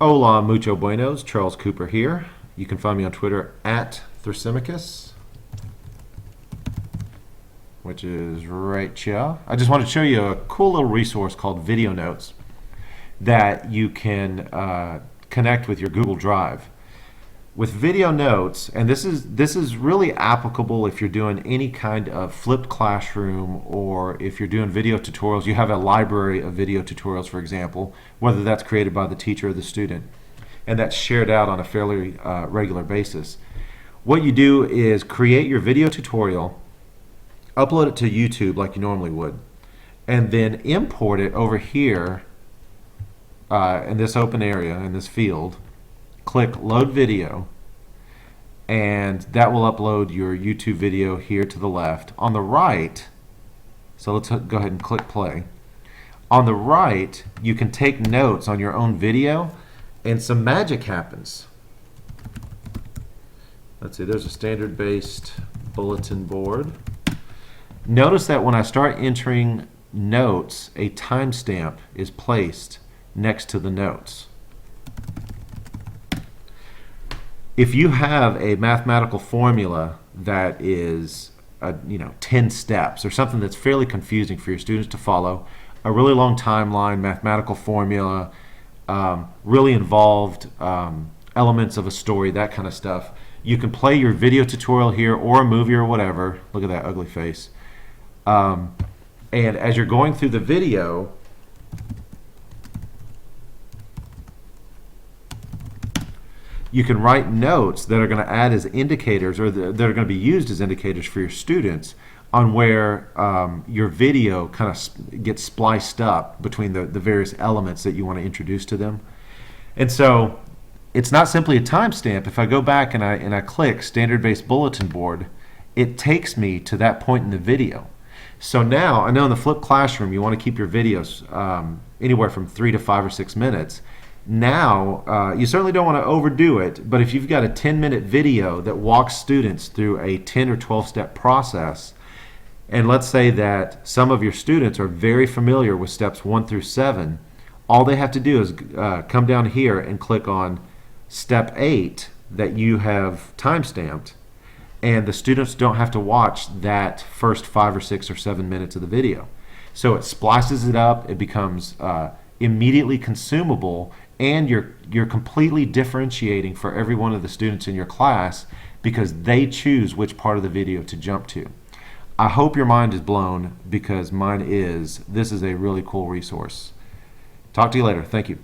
Hola, mucho buenos. Charles Cooper here. You can find me on Twitter at Thrasymachus, which is right here. I just wanted to show you a cool little resource called Videonot.es that you can connect with your Google Drive. With Videonot.es, and this is really applicable if you're doing any kind of flipped classroom or if you're doing video tutorials. You have a library of video tutorials, for example, whether that's created by the teacher or the student, and that's shared out on a fairly regular basis. What you do is create your video tutorial, upload it to YouTube like you normally would, and then import it over here in this open area, in this field. Click Load Video, and that will upload your YouTube video here to the left. On the right, so let's go ahead and click play. On the right, you can take notes on your own video, and some magic happens. Let's see, there's a standard-based bulletin board. Notice that when I start entering notes, a timestamp is placed next to the notes. If you have a mathematical formula that is 10 steps or something that's fairly confusing for your students to follow, a really long timeline, mathematical formula, really involved elements of a story, that kind of stuff, you can play your video tutorial here or a movie or whatever. Look at that ugly face. And as you're going through the video, you can write notes that are going to add as indicators, or that are going to be used as indicators for your students on where your video kind of gets spliced up between the various elements that you want to introduce to them. And so it's not simply a timestamp. If I go back and I click standard-based bulletin board, it takes me to that point in the video. So now I know in the flipped classroom you want to keep your videos anywhere from 3 to 5 or 6 minutes. Now, you certainly don't want to overdo it, but if you've got a 10-minute video that walks students through a 10 or 12-step process, and let's say that some of your students are very familiar with steps 1 through 7, all they have to do is come down here and click on step 8 that you have time-stamped, and the students don't have to watch that first 5 or 6 or 7 minutes of the video. So it splices it up, it becomes immediately consumable, and you're completely differentiating for every one of the students in your class because they choose which part of the video to jump to. I hope your mind is blown, because mine is. This is a really cool resource. Talk to you later. Thank you.